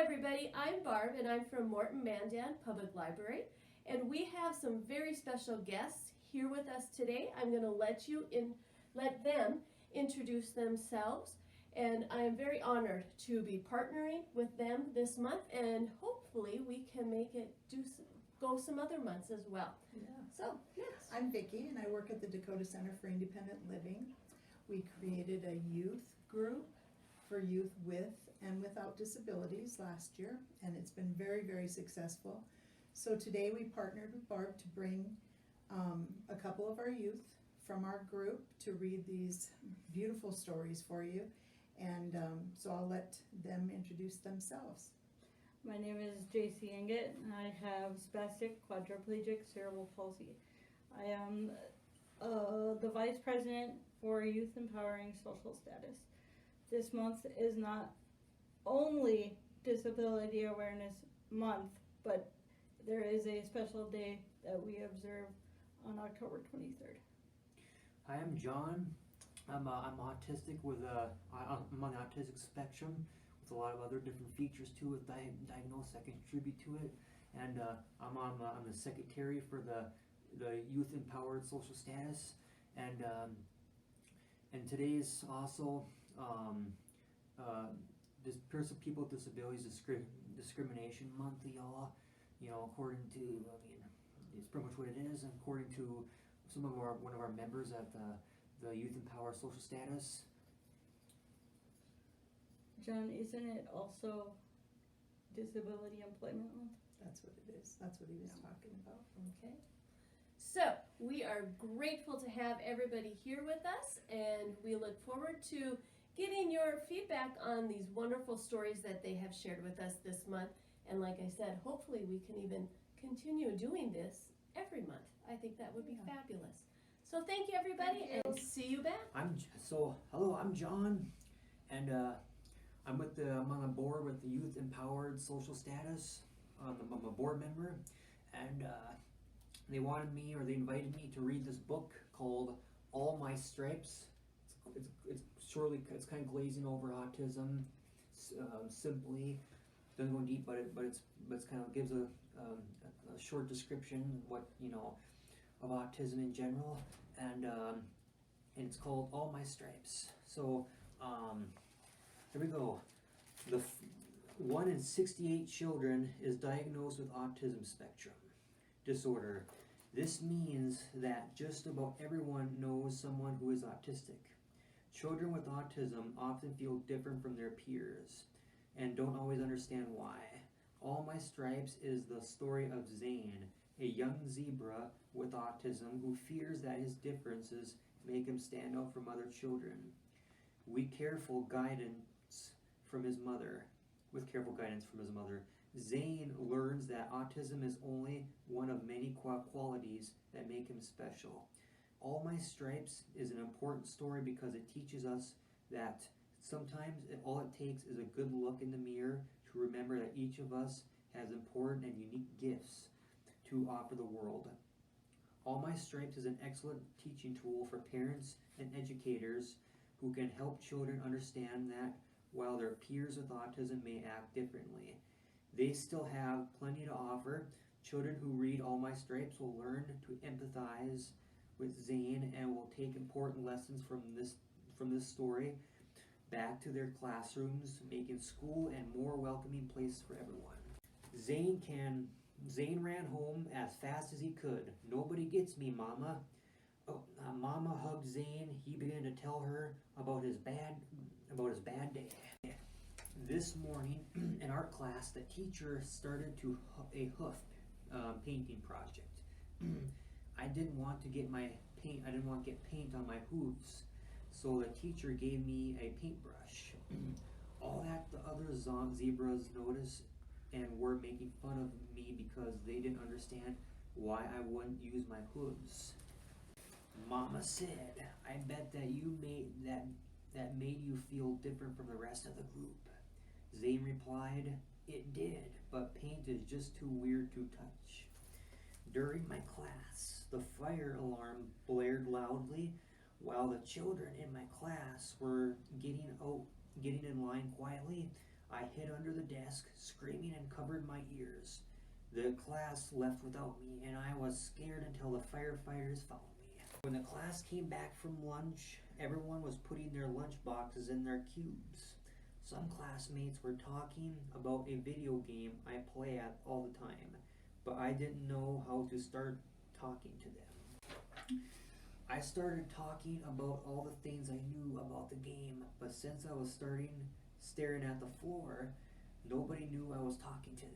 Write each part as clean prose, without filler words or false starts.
everybody, I'm Barb and I'm from Morton, Mandan Public Library, and we have some very special guests here with us today. I'm going to let them introduce themselves, and I am very honored to be partnering with them this month, and hopefully we can make it go some other months as well. Yeah. So, yes. I'm Vicki and I work at the Dakota Center for Independent Living. We created a youth group for youth with and without disabilities last year, and it's been very, very successful. So today we partnered with Barb to bring a couple of our youth from our group to read these beautiful stories for you, and so I'll let them introduce themselves. My name is JC Inget and I have spastic quadriplegic cerebral palsy. I am the Vice President for Youth Empowering Social Status. This month is not only Disability Awareness Month, but there is a special day that we observe on October 23rd. Hi, I'm John. I'm autistic I'm on the autistic spectrum with a lot of other different features to it, diagnosed that contribute to it, and I'm the secretary for the Youth Empowered Social Status, and today's also this people with disabilities discrimination month, y'all. You know, according to, it's pretty much what it is. According to one of our members at the Youth Empower Social Status. John, isn't it also Disability Employment Month? That's what it is. That's what he was talking about. Okay. So, we are grateful to have everybody here with us, and we look forward to getting your feedback on these wonderful stories that they have shared with us this month. And like I said, hopefully we can even continue doing this every month. I think that would be fabulous. So thank you, everybody, and see you back. Hello, I'm John, and I'm on a board with the Youth Empowered Social Status. I'm a board member, and they invited me to read this book called All My Stripes. It's kind of glazing over autism, simply. Doesn't go deep, but it's kind of gives a short description of autism in general, and it's called All My Stripes. So here we go. 1 in 68 children is diagnosed with autism spectrum disorder. This means that just about everyone knows someone who is autistic. Children with autism often feel different from their peers and don't always understand why. All My Stripes is the story of Zane, a young zebra with autism who fears that his differences make him stand out from other children. With careful guidance from his mother, Zane learns that autism is only one of many qualities that make him special. All My Stripes is an important story because it teaches us that sometimes all it takes is a good look in the mirror to remember that each of us has important and unique gifts to offer the world. All My Stripes is an excellent teaching tool for parents and educators who can help children understand that while their peers with autism may act differently, they still have plenty to offer. Children who read All My Stripes will learn to empathize with Zane and will take important lessons from this story back to their classrooms, making school a more welcoming place for everyone. Zane ran home as fast as he could. Nobody gets me, Mama. Mama hugged Zane. He began to tell her about his bad day. This morning in art class, the teacher started a hoof painting project. I didn't want to get paint on my hooves, so the teacher gave me a paintbrush. All that the other zebras noticed and were making fun of me because they didn't understand why I wouldn't use my hooves. Mama said, I bet that that made you feel different from the rest of the group. Zane replied, it did, but paint is just too weird to touch. During my class, the fire alarm blared loudly while the children in my class were getting in line quietly. I hid under the desk, screaming and covered my ears. The class left without me, and I was scared until the firefighters found me. When the class came back from lunch, everyone was putting their lunch boxes in their cubes. Some classmates were talking about a video game I play at all the time, but I didn't know how to start talking to them. I started talking about all the things I knew about the game, but since I was staring at the floor, nobody knew I was talking to them.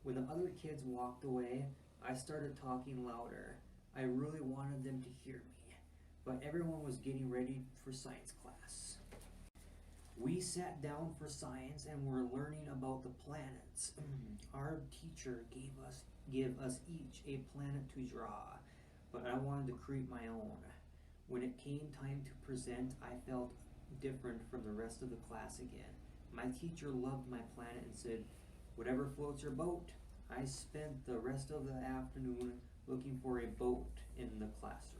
When the other kids walked away, I started talking louder. I really wanted them to hear me, but everyone was getting ready for science class. We sat down for science and were learning about the planets. Our teacher gave us each a planet to draw, but I wanted to create my own. When it came time to present, I felt different from the rest of the class again. My teacher loved my planet and said, "Whatever floats your boat." I spent the rest of the afternoon looking for a boat in the classroom.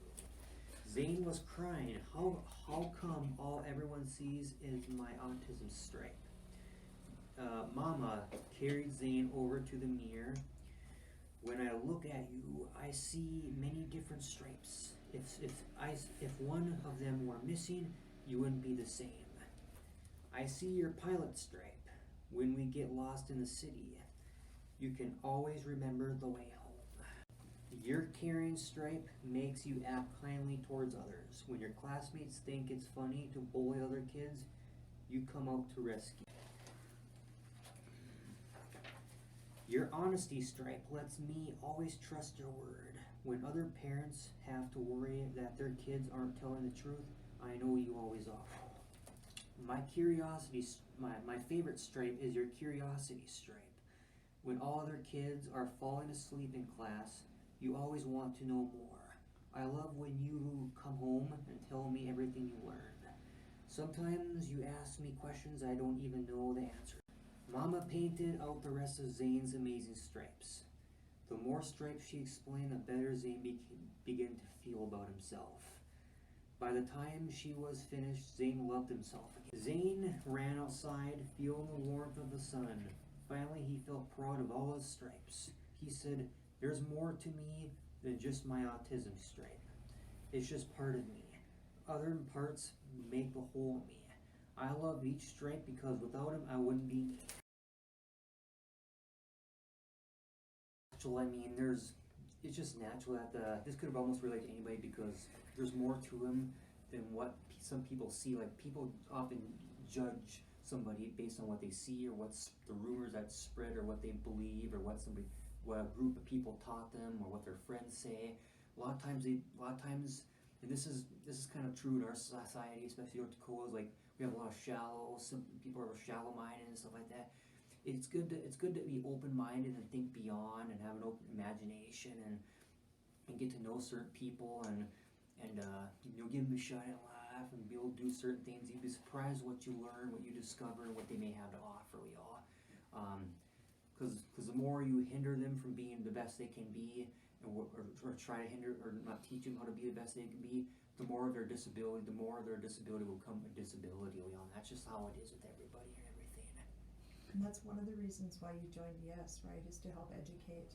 Zane was crying. How come all everyone sees is my autism stripe? Mama carried Zane over to the mirror. When I look at you, I see many different stripes. If one of them were missing, you wouldn't be the same. I see your pilot stripe. When we get lost in the city, you can always remember the way home. Your caring stripe makes you act kindly towards others. When your classmates think it's funny to bully other kids, you come out to rescue. Your honesty stripe lets me always trust your word. When other parents have to worry that their kids aren't telling the truth, I know you always are. My favorite stripe is your curiosity stripe. When all other kids are falling asleep in class, you always want to know more. I love when you come home and tell me everything you learned. Sometimes you ask me questions I don't even know the answer. Mama painted out the rest of Zane's amazing stripes. The more stripes she explained, the better Zane began to feel about himself. By the time she was finished, Zane loved himself again. Zane ran outside, feeling the warmth of the sun. Finally, he felt proud of all his stripes. He said, "There's more to me than just my autism stripe. It's just part of me. Other parts make the whole me. I love each stripe because without him, I wouldn't be me." I mean, it's just natural that this could have almost related to anybody because there's more to him than what some people see. Like, people often judge somebody based on what they see or what's the rumors that spread or what they believe or what a group of people taught them or what their friends say. A lot of times, and this is kind of true in our society, especially in Dakota. Like, we have a lot of some people are shallow-minded and stuff like that. It's good to be open-minded and think beyond and have an open imagination and get to know certain people and give them a shot and laugh and be able to do certain things. You'd be surprised what you learn, what you discover, and what they may have to offer. We all, because the more you hinder them from being the best they can be, or try to hinder or not teach them how to be the best they can be, the more their disability will become a disability. We all, and that's just how it is with everybody and everything. And that's one of the reasons why you joined YES, right, is to help educate.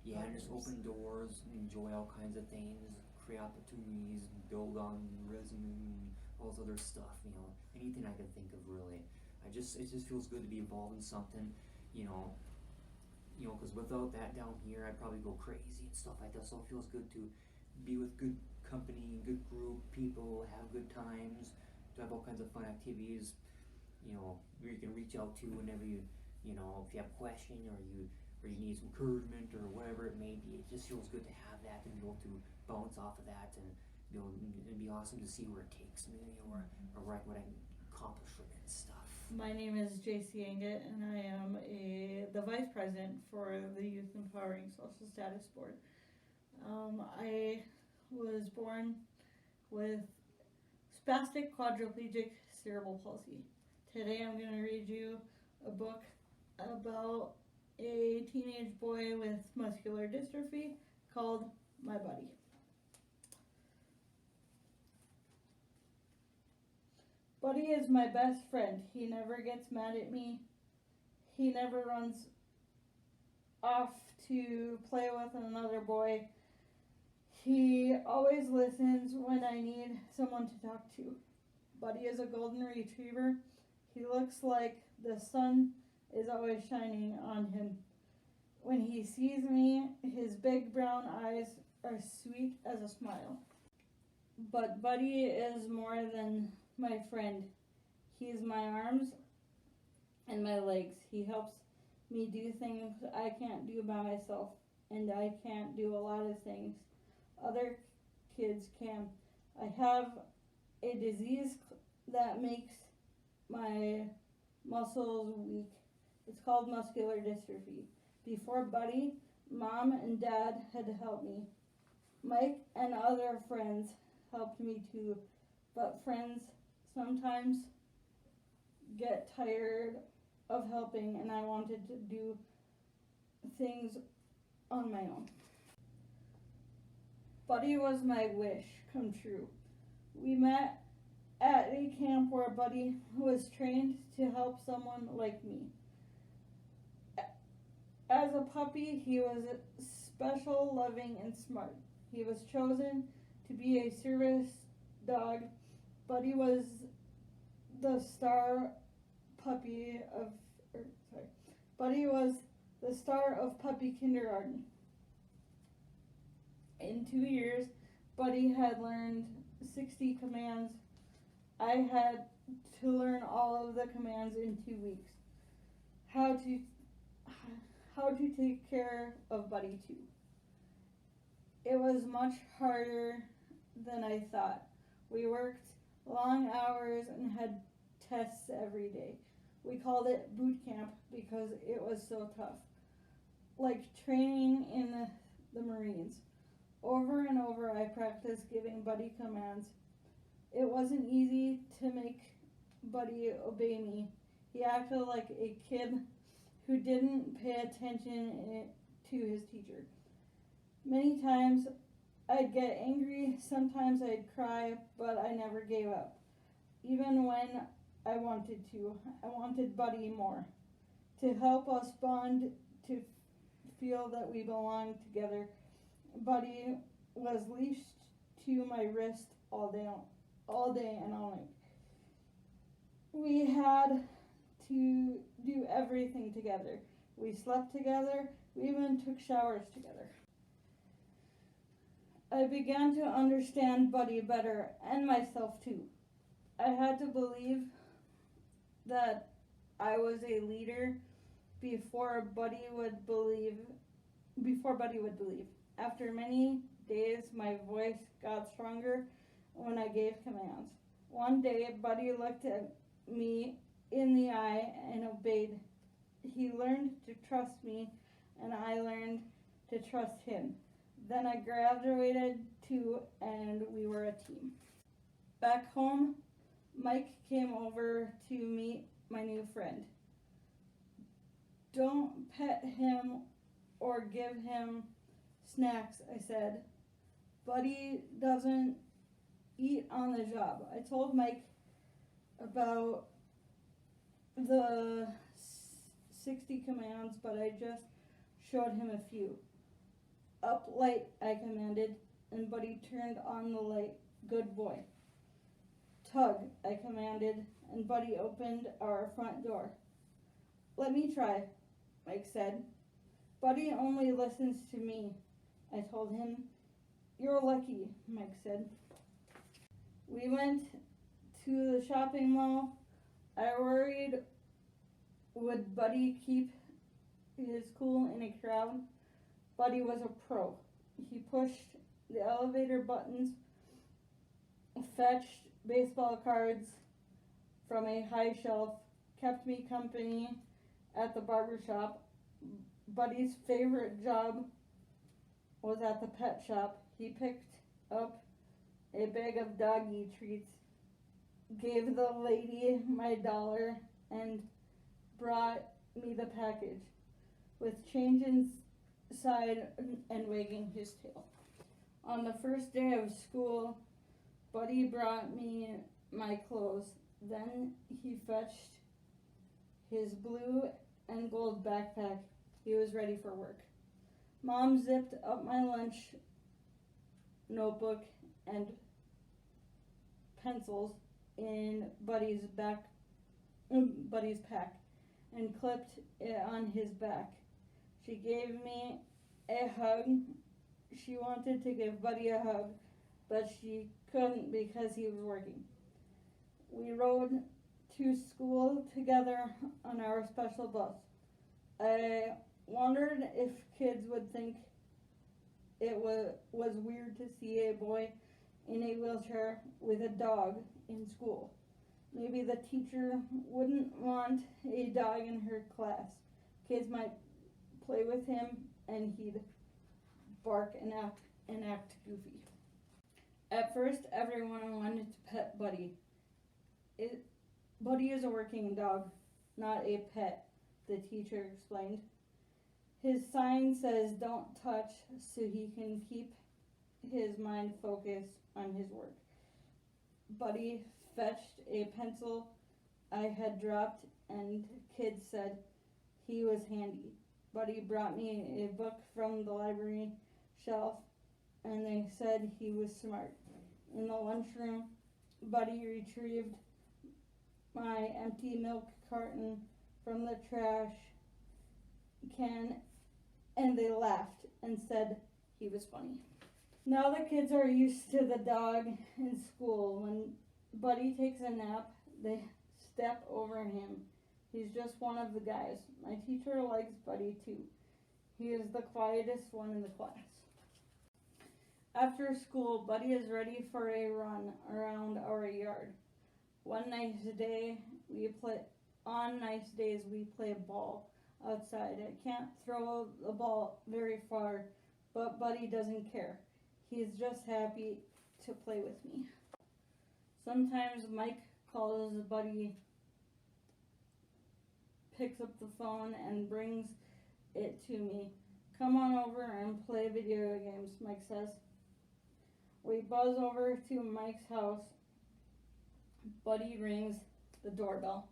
Yeah, and just open doors, enjoy all kinds of things, create opportunities, build on resume, and all this other stuff, anything I could think of really. It just feels good to be involved in something, because without that down here, I'd probably go crazy and stuff like that. So it feels good to be with good company, good group, people, have good times, to have all kinds of fun activities, where you can reach out to whenever if you have a question or you need some encouragement or whatever it may be. It just feels good to have that and be able to bounce off of that and it'd be awesome to see where it takes me, or what I can accomplish from it and stuff. My name is JC Anget, and I am the vice president for the Youth Empowering Social Status Board. I was born with spastic quadriplegic cerebral palsy. Today I'm going to read you a book about a teenage boy with muscular dystrophy called My Buddy. Buddy is my best friend. He never gets mad at me. He never runs off to play with another boy. He always listens when I need someone to talk to. Buddy is a golden retriever. He looks like the sun is always shining on him. When he sees me, his big brown eyes are sweet as a smile. But Buddy is more than my friend. He is my arms and my legs. He helps me do things I can't do by myself, and I can't do a lot of things other kids can. I have a disease that makes my muscles weak. It's called muscular dystrophy. Before Buddy, Mom and Dad had to help me. Mike and other friends helped me too, but friends sometimes get tired of helping, and I wanted to do things on my own. Buddy was my wish come true. We met at a camp where Buddy was trained to help someone like me. As a puppy, he was special, loving, and smart. He was chosen to be a service dog. Buddy was the star Buddy was the star of puppy kindergarten. In 2 years, Buddy had learned 60 commands. I had to learn all of the commands in 2 weeks. How to take care of Buddy too. It was much harder than I thought. We worked long hours and had tests every day. We called it boot camp because it was so tough. Like training in the Marines. Over and over I practiced giving Buddy commands. It wasn't easy to make Buddy obey me. He acted like a kid who didn't pay attention to his teacher. Many times I'd get angry, sometimes I'd cry, but I never gave up. Even when I wanted to. I wanted Buddy more. To help us bond, to feel that we belonged together. Buddy was leashed to my wrist all day and all night. We had to do everything together. We slept together. We even took showers together. I began to understand Buddy better and myself too. I had to believe that I was a leader before Buddy would believe. After many days, my voice got stronger when I gave commands. One day, Buddy looked at me in the eye and obeyed. He learned to trust me, and I learned to trust him. Then I graduated too, and we were a team. Back home, Mike came over to meet my new friend. Don't pet him or give him snacks, I said. Buddy doesn't eat on the job. I told Mike about the 60 commands, but I just showed him a few. Up light, I commanded, and Buddy turned on the light. Good boy. Tug, I commanded, and Buddy opened our front door. Let me try, Mike said. Buddy only listens to me, I told him. You're lucky, Mike said. We went to the shopping mall. I worried, would Buddy keep his cool in a crowd? Buddy was a pro. He pushed the elevator buttons, fetched baseball cards from a high shelf, kept me company at the barber shop. Buddy's favorite job was at the pet shop. He picked up a bag of doggy treats, gave the lady my $1, and brought me the package with change inside and wagging his tail. On the first day of school, Buddy brought me my clothes. Then he fetched his blue and gold backpack. He was ready for work. Mom zipped up my lunch notebook and pencils in Buddy's pack and clipped it on his back. She gave me a hug. She wanted to give Buddy a hug, but she couldn't because he was working. We rode to school together on our special bus. I wondered if kids would think it was weird to see a boy in a wheelchair with a dog in school. Maybe the teacher wouldn't want a dog in her class. Kids might play with him and he'd bark and act goofy. At first, everyone wanted to pet Buddy. Buddy is a working dog, not a pet, the teacher explained. His sign says don't touch so he can keep his mind focused on his work. Buddy fetched a pencil I had dropped and kids said he was handy. Buddy brought me a book from the library shelf and they said he was smart. In the lunchroom, Buddy retrieved my empty milk carton from the trash can and they laughed and said he was funny. Now the kids are used to the dog in school. When Buddy takes a nap, they step over him. He's just one of the guys. My teacher likes Buddy too. He is the quietest one in the class. After school, Buddy is ready for a run around our yard. On nice days we play ball outside. I can't throw the ball very far, but Buddy doesn't care. He's just happy to play with me. Sometimes Mike calls Buddy, picks up the phone and brings it to me. Come on over and play video games, Mike says. We buzz over to Mike's house. Buddy rings the doorbell.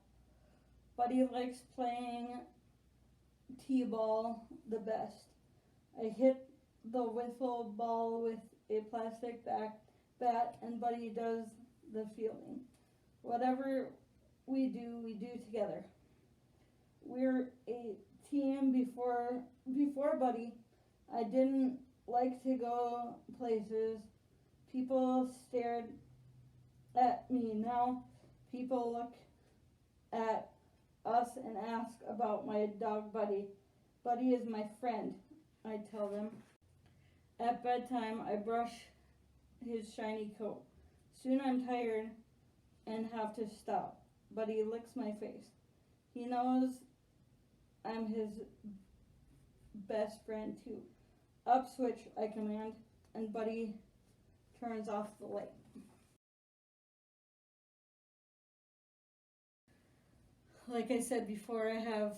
Buddy likes playing t-ball the best. I hit the wiffle ball with a plastic bat and Buddy does the fielding. Whatever we do together. We're a team before Buddy. I didn't like to go places. People stared at me. Now people look at us and ask about my dog Buddy. Buddy is my friend, I tell them. At bedtime, I brush his shiny coat. Soon I'm tired and have to stop. Buddy licks my face. He knows I'm his best friend too. Up switch, I command, and Buddy turns off the light. Like I said before, I have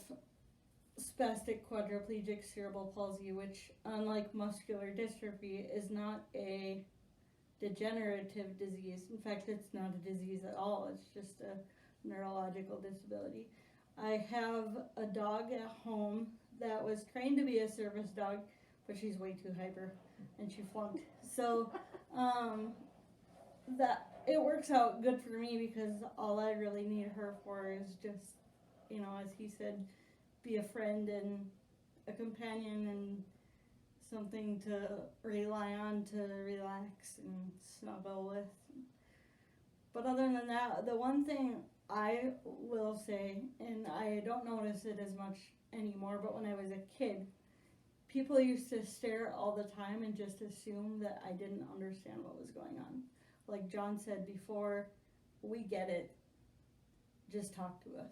spastic quadriplegic cerebral palsy, which, unlike muscular dystrophy, is not a degenerative disease. In fact, it's not a disease at all. It's just a neurological disability. I have a dog at home that was trained to be a service dog, but she's way too hyper, and she flunked. So that it works out good for me because all I really need her for is just, as he said, be a friend and a companion and something to rely on to relax and snuggle with. But other than that, the one thing I will say, and I don't notice it as much anymore, but when I was a kid, people used to stare all the time and just assume that I didn't understand what was going on. Like John said before, we get it. Just talk to us.